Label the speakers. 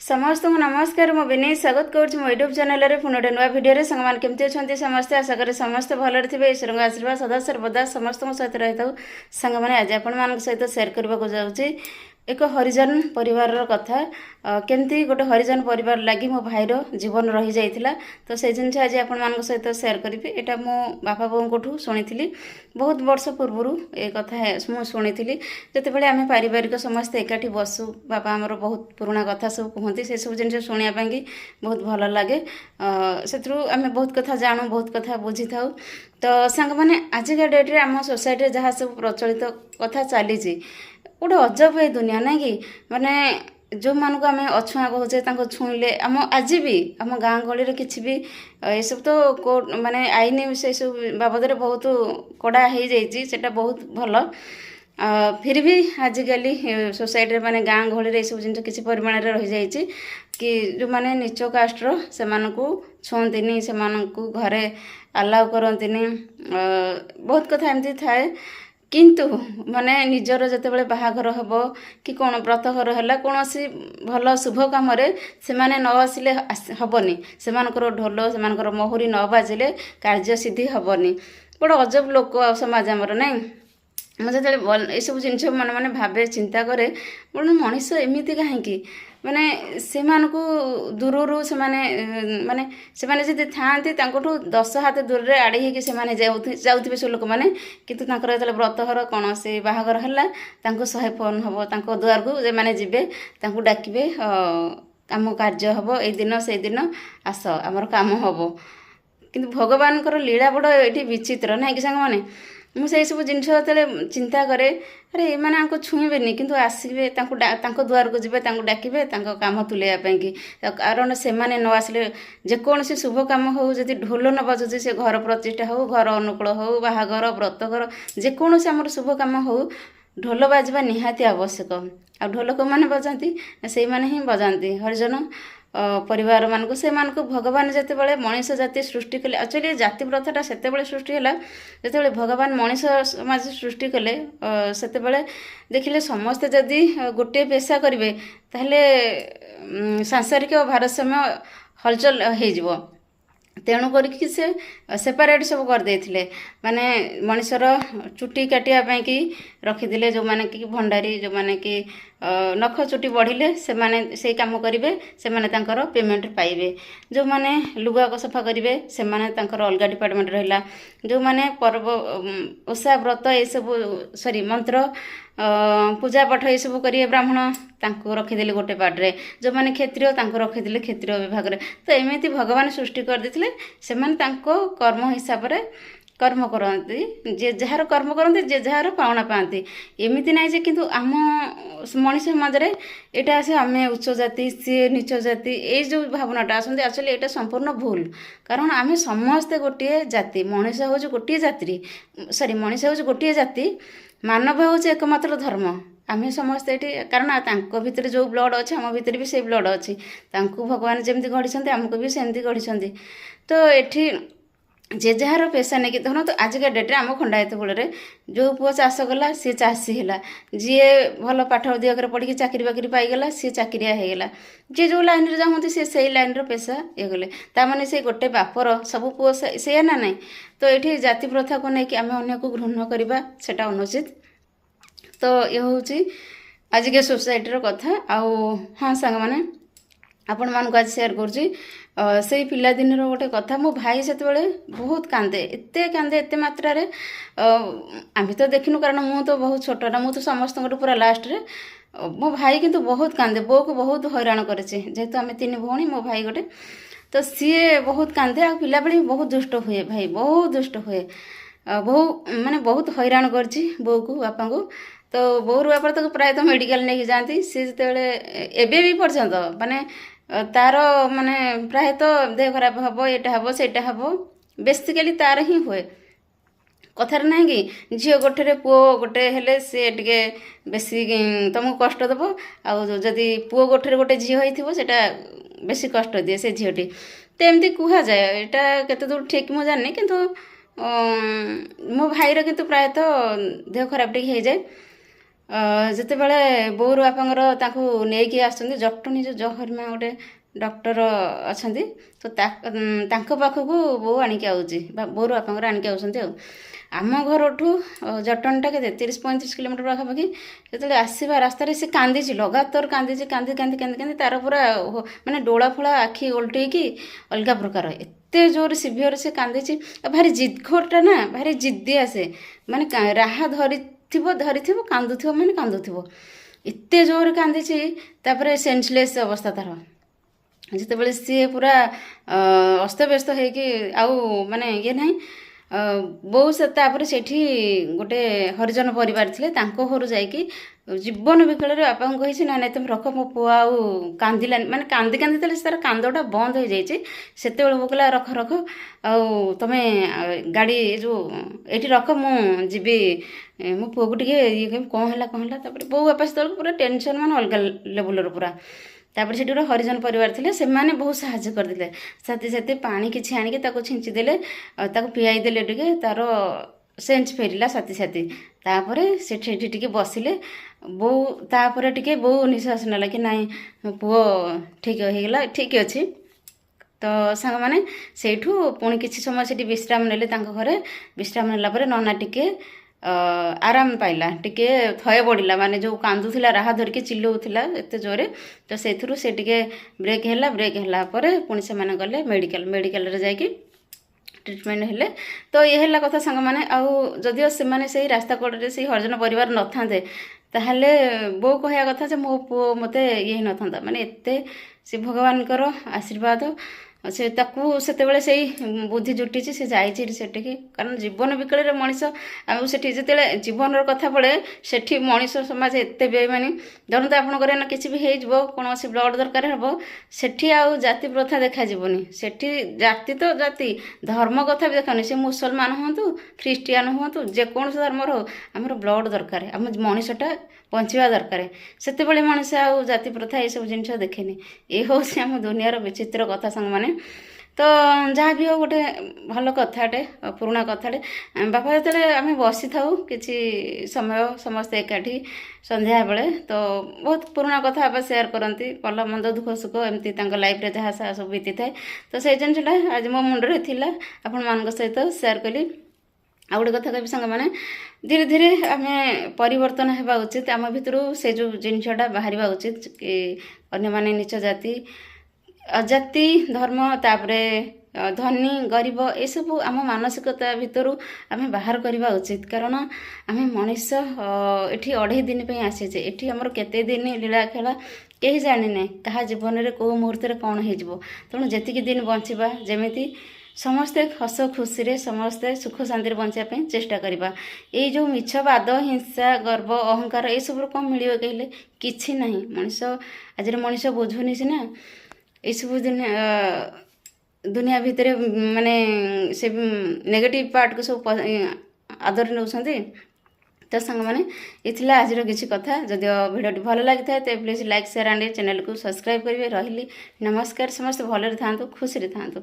Speaker 1: समस्त को नमस्कार मु विनय स्वागत करुँ मो यूट्यूब चैनल रे पुनः गोटे नुआ भिडियो सामान केमती अच्छा समस्ते आशा करें समस्त भलरे थे ईश्वर आशीर्वाद सदा सर्वदा समस्त सहित रही था सांग मैंने आज आपण सहित सेयार करने को जाऊँगी एक हरिजन परिवार कथा केमती गोटे हरिजन परिवार लगी मो भाईर जीवन रही जाइथिला तो से जिन आज आपण सहित सेयार करी एटा मो बापा बोऊ शुणी बहुत वर्ष पूर्व ए कथा मु शुणी जिते बड़े आम पारिवारिक समस्ते एकाठी बसु बापा आमर बहुत पुराणा कथा सब कहते से सब जिन शुणापी बहुत भल लगे से आम बहुत कथा जानू बहुत कथा बुझी था तो सांग मैंने आजिका डेट्रे आम सोसाइटी जहाँ सब प्रचलित कथा चली गोटे अजब है दुनिया ना कि माने जो मानक आम अछुआ कहचे छुईले आम आज भी आम गाँ गहली किसी भी ये सब तो कोर्ट माने आईन से सब बाबद बहुत कड़ा हो जाटा बहुत भल फिर भी आजिकल सोसाइटी माने गाँ गहली सब जिन किसी परिमाण रही जाइए कि जो माने नीच कास्टर से छुंती से घरे अलाउ करती बहुत कथा एमती थाए किंतु माने निजर जिते बाहाघर हम कि कौन व्रतघर है कौन सी भल शुभ कम से माने न आसिले हेनी से ढोल से महुरी न बाजिले कार्य सिद्धि हेनी बड़ अजब लोक समाज आमर ना मुझे ये सब जिन मन मैंने भावे चिंता करे बोल मनीष एमती कहीं माने से दूर से माने से था 10 हाथ दूर रे आड़ी होगी से जाऊे सब लोक मैंने कितु जो व्रतघर कौन से बाहागर है 100 फोन हम दुआर को मैंने जीवे डाकबे आम कार्य हम ये दिन से दिन आस आमर कम हम किंतु भगवान लीला बड़ ये विचित्र ना कि सांग मैंने मुझे सब जिन चिंता करे अरे ये आमको छुईबेनि किंतु आसबे दुआर को जीवे डाकबे कम तुलेवाई कि कारण से न आसिले जेकोसी शुभ कम हो जदि ढोल न बाजुचे से घर प्रतिष्ठा हो घर अनुकूल हो बाहागर व्रतघर जेकोसी आमर शुभ कम हो ढोल बाजवा निहाती आवश्यक आ ढोलक मैंने बजाती से ही बजाती हरिजन परिवार मानक से भगवान जिते बड़े मनीष जाति सृष्टि कले एक्चुअली जाति प्रथाटा से सृष्टि है जिते भगवान मनीष समाज सृष्टि कले से देखिले समस्ते जदि गोटे पेशा करेंगे ताहले सांसारिक भारसाम्य हलचल हो तेणु करके से सेपरेट सब करदे माने मनीषर चुटी काटिया कि रखिदे जो माने कि भंडारी जो माने कि नख चुटी बढ़िले से माने से काम करेंगे से माने तांकर पेमेंट पाइबे जो माने लुगा को सफा करेंगे से माने तांकर अलग डिपार्टमेंट रहिला जो माने पर्व ओषा व्रत ये सब सॉरी मंत्र पूजा पाठ ये सब करिए ब्राह्मण तांको रखिदेले गोटे पार्टे जो माने क्षत्रिय तांको रखिदेले क्षत्रिय विभाग रे तो एमती भगवान सृष्टि कर देथिले से माने तांको कर्म हिसाब रे कर्म करती जे जार कर्म करते जे जार पावना पाती एमती ना जे किंतु आम मनीष समाज रे एटा से आम उच्च जाति सी नीच जाति ये जो भावनाटा आसते एक्चुअली एटा संपूर्ण भूल कारण आम समस्ते गोटे जाति मनीष हूँ गोटे जाति सॉरी मनीष हूँ गोटे जाति मानव हूँ एकमात्र धर्म आम समस्ते ये कारण भितर जो ब्लड अच्छे आम भितर भी से ब्लड अच्छी भगवान जमी गढ़ी आमको भी सेमती गढ़ी तो ये जे जार पेशा नहीं देखो तो आजिका डेट्रे आम खंडायत कूल जो पुओ चाष कला सी चाषी है जी भल पाठ दिगरे पढ़ी चाकरी बाकरी पाईगला सी चाकरिया होगला जी जो लाइन रे चाहती सी से लाइन पेशा ये गले ताने से गोटे बापर सब पुओ से ना ना तो ये जाति प्रथा को लेकिन आम अन्न को घृण करवा सेटा अनुचित तो ये हूँ आजिका सोसाइटी कथा आउ हाँ सांग मैंने आपण मानक आज सेयार कर पिलादिन गोटे कथा मो भाई से बहुत कांदे एते मात्रा रे आम तो देखिनु कारण मु तो बहुत छोटा मु तो समस्त पूरा लास्ट रे मो भाई किंतु बहुत कांदे बो को बहुत हैरान करे जेहेतु आम 3 भौणी मो भाई गोटे तो सी बहुत कांदे आ पिला बेले बहुत दुष्ट हुए भाई बहुत दुष्ट हुए बहुत माने बहुत हैरान करछि बो को बापा को तो बो रू बापा तो प्रायतः मेडिकल नहीं जाती सी जो एबे भी पर्यंत माने तार माने प्रायतः देह खराब हम यहाँ हम सेटा हम बेसिकली तार ही हुए कथार ना कि झील गोटे पुओ गोटे हेले सी टे बेसी तुमको कष्ट देव आदि पुओ गोटे गोटे झील होता बेसी कष्ट दिए से झीलटी तो एमती कह जाए यहाँ केते दूर ठीक मुझे जानी किंतु मो भाईर किंतु प्रायतः देह खराब टे हो जाए ଯେତେବେଳେ ବୋଉର ବାପାଙ୍କର ତାଙ୍କୁ ନେଇକି ଆସୁଛନ୍ତି ଜଟଣୀ ଯେଉଁ ଜହରମା ଗୋଟେ ଡକ୍ଟର ଅଛନ୍ତି ତ ତାଙ୍କ ପାଖକୁ ବୋଉ ଆଣିକି ଆଉଛି ବା ବୋଉର ବାପାଙ୍କର ଆଣିକି ଆଉଛନ୍ତି ଆଉ ଆମ ଘରଠୁ ଜଟଣୀଟା କେତେ 30-35 କିଲୋମିଟର ପାଖାପାଖି। ଯେତେବେଳେ ଆସିବା ରାସ୍ତାରେ ସେ କାନ୍ଦିଛି ଲଗାତାର କାନ୍ଦିଛି କାନ୍ଦି କାନ୍ଦି କାନ୍ଦି କାନ୍ଦି ତାର ପୁରା ମାନେ ଡୋଳା ଫୋଳା ଆଖି ଓଲଟେଇକି ଅଲଗା ପ୍ରକାର ଏତେ ଜୋର ସିଭିଅର ସେ କାନ୍ଦିଛି। ଭାରି ଜିଦଖୋରଟା ନା ଭାରି ଜିଦ୍ଦିଆ ସେ ମାନେ ରାହା ଧରିଥିବ କାନ୍ଦୁଥିବ ମାନେ କାନ୍ଦୁଥିବ ଏତେ ଜୋର କାନ୍ଦିଛି। ତାପରେ ସେନ୍ସଲେସ୍ ଅବସ୍ଥା ତାର ଯେତେବେଳେ ସିଏ ପୁରା ଅସ୍ତବ୍ୟସ୍ତ ହେଇକି ଆଉ ମାନେ ଇଏ ନାହିଁ ବୋଉ ତାପରେ ସେଠି ଗୋଟେ ହରିଜନ ପରିବାର ଥିଲେ ତାଙ୍କ ଘରୁ ଯାଇକି ଜୀବନ ବିକଳରେ ବାପାଙ୍କୁ କହିଛି ନା ନାଇଁ ତମେ ରଖ ମୋ ପୁଅ ଆଉ କାନ୍ଦିଲାନି ମାନେ କାନ୍ଦି କାନ୍ଦି ତାହେଲେ ତାର କାନ୍ଦଟା ବନ୍ଦ ହେଇଯାଇଛି। ସେତେବେଳେ ବୋଉ କହିଲା ରଖ ରଖ ଆଉ ତମେ ଗାଡ଼ି ଯେଉଁ ଏଇଠି ରଖ ମୁଁ ଯିବି ମୋ ପୁଅକୁ ଟିକେ ଇଏ କହିବି କ'ଣ ହେଲା ତାପରେ ବୋଉ ବାପା ସେତେବେଳକୁ ପୁରା ଟେନସନ୍ ମାନେ ଅଲଗା ଲେବୁଲର ପୁରା। ତାପରେ ସେଠି ଗୋଟେ ହରିଜନ ପରିବାର ଥିଲେ ସେମାନେ ବହୁତ ସାହାଯ୍ୟ କରିଦେଲେ ସାଥି ପାଣି କିଛି ଆଣିକି ତାକୁ ଛିଞ୍ଚି ଦେଲେ ତାକୁ ପିଆଇ ଦେଲେ ଟିକେ ତାର ସେନ୍ସ ଫେରିଲା ସାଥି ତାପରେ ସେଠି ଟିକେ ବସିଲେ ବୋଉ ତାପରେ ଟିକେ ବୋଉ ନିଶ୍ୱାସ ନେଲା କି ନାଇଁ ପୁଅ ଠିକ୍ ହେଇଗଲା ଠିକ୍ ଅଛି। ତ ସାଙ୍ଗମାନେ ସେଇଠୁ ପୁଣି କିଛି ସମୟ ସେଠି ବିଶ୍ରାମ ନେଲେ ତାଙ୍କ ଘରେ ବିଶ୍ରାମ ନେଲା ପରେ ନନା ଟିକେ ଆରାମ ପାଇଲା ଟିକେ ଥୟ ପଡ଼ିଲା ମାନେ ଯେଉଁ କାନ୍ଦୁଥିଲା ରାହା ଧରିକି ଚିଲଉଥିଲା ଏତେ ଜୋରେ ତ ସେଇଥିରୁ ସେ ଟିକେ ବ୍ରେକ୍ ହେଲା ପରେ ପୁଣି ସେମାନେ ଗଲେ ମେଡ଼ିକାଲରେ ଯାଇକି ଟ୍ରିଟମେଣ୍ଟ ହେଲେ। ତ ଇଏ ହେଲା କଥା ସାଙ୍ଗମାନେ ଆଉ ଯଦିଓ ସେମାନେ ସେଇ ରାସ୍ତା କଡ଼ରେ ସେଇ ହରିଜନ ପରିବାର ନଥାନ୍ତେ ତାହେଲେ ବୋଉ କହିବା କଥା ଯେ ମୋ ପୁଅ ମୋତେ ଇଏ ହେଇନଥାନ୍ତା ମାନେ ଏତେ ସେ ଭଗବାନଙ୍କର ଆଶୀର୍ବାଦ ସେ ତାକୁ ସେତେବେଳେ ସେଇ ବୁଦ୍ଧି ଜୁଟିଛି ସେ ଯାଇଛି ସେଠିକି କାରଣ ଜୀବନ ବିକଳରେ ମଣିଷ ଆଉ ସେଠି ଯେତେବେଳେ ଜୀବନର କଥା ପଡ଼େ ସେଠି ମଣିଷ ସମାଜ ଏତେ ବେମାନି ଧରନ୍ତୁ ଆପଣଙ୍କର ନା କିଛି ବି ହେଇଯିବ କୌଣସି ବ୍ଲଡ଼ ଦରକାର ହେବ ସେଠି ଆଉ ଜାତି ପ୍ରଥା ଦେଖାଯିବନି। ସେଠି ଜାତି ତ ଜାତି ଧର୍ମ କଥା ବି ଦେଖାନି ସେ ମୁସଲମାନ ହୁଅନ୍ତୁ ଖ୍ରୀଷ୍ଟିଆନ ହୁଅନ୍ତୁ ଯେକୌଣସି ଧର୍ମର ହଉ ଆମର ବ୍ଲଡ଼ ଦରକାର ଆମ ମଣିଷଟା ବଞ୍ଚିବା ଦରକାର। ସେତେବେଳେ ମଣିଷ ଆଉ ଜାତି ପ୍ରଥା ଏସବୁ ଜିନିଷ ଦେଖେନି। ଏ ହେଉଛି ଆମ ଦୁନିଆର ବିଚିତ୍ର କଥା ସାଙ୍ଗମାନେ। ତ ଯାହା ବି ହଉ ଗୋଟେ ଭଲ କଥାଟେ ପୁରୁଣା କଥାଟେ ବାପା ଯେତେବେଳେ ଆମେ ବସିଥାଉ କିଛି ସମୟ ସମସ୍ତେ ଏକାଠି ସନ୍ଧ୍ୟାବେଳେ ତ ବହୁତ ପୁରୁଣା କଥା ବାପା ସେୟାର କରନ୍ତି ଭଲ ମନ୍ଦ ଦୁଃଖ ସୁଖ ଏମିତି ତାଙ୍କ ଲାଇଫରେ ଯାହା ସବୁ ବିତିଥାଏ। ତ ସେଇ ଜିନିଷଟା ଆଜି ମୋ ମୁଣ୍ଡରେ ଥିଲା ଆପଣମାନଙ୍କ ସହିତ ସେୟାର କଲି। ଆଉ ଗୋଟେ କଥା କହିବି ସାଙ୍ଗମାନେ ଧୀରେ ଧୀରେ ଆମେ ପରିବର୍ତ୍ତନ ହେବା ଉଚିତ ଆମ ଭିତରୁ ସେ ଯେଉଁ ଜିନିଷଟା ବାହାରିବା ଉଚିତ କି ଅନ୍ୟମାନେ ନିଚ ଜାତି ଅଜାତି ଧର୍ମ ତାପରେ ଧନୀ ଗରିବ ଏସବୁ ଆମ ମାନସିକତା ଭିତରୁ ଆମେ ବାହାର କରିବା ଉଚିତ କାରଣ ଆମେ ମଣିଷ ଏଠି 2.5 ଦିନ ପାଇଁ ଆସିଛେ ଏଠି ଆମର କେତେ ଦିନ ଲୀଳା ଖେଳା କେହି ଜାଣିନାହିଁ କାହା ଜୀବନରେ କେଉଁ ମୁହୂର୍ତ୍ତରେ କ'ଣ ହେଇଯିବ। ତେଣୁ ଯେତିକି ଦିନ ବଞ୍ଚିବା ଯେମିତି ସମସ୍ତେ ହସ ଖୁସିରେ ସମସ୍ତେ ସୁଖ ଶାନ୍ତିରେ ବଞ୍ଚିବା ପାଇଁ ଚେଷ୍ଟା କରିବା। ଏଇ ଯେଉଁ ମିଛବାଦ ହିଂସା ଗର୍ବ ଅହଙ୍କାର ଏସବୁରୁ କ'ଣ ମିଳିବ କହିଲେ କିଛି ନାହିଁ। ଆଜିର ମଣିଷ ବୁଝୁନି ସିନା ଏସବୁ ଦୁନିଆ ଭିତରେ ମାନେ ସେ ନେଗେଟିଭ୍ ପାର୍ଟକୁ ସବୁ ଆଦରି ନେଉଛନ୍ତି। ତ ସାଙ୍ଗମାନେ ଏ ଥିଲା ଆଜିର କିଛି କଥା। ଯଦିଓ ଭିଡ଼ିଓଟି ଭଲ ଲାଗିଥାଏ ତେବେ ପ୍ଲିଜ୍ ଲାଇକ୍ ସେୟାର ଆଣ୍ଡ ଚ୍ୟାନେଲକୁ ସବସ୍କ୍ରାଇବ୍ କରିବେ। ରହିଲି ନମସ୍କାର। ସମସ୍ତେ ଭଲରେ ଥାଆନ୍ତୁ ଖୁସିରେ ଥାଆନ୍ତୁ।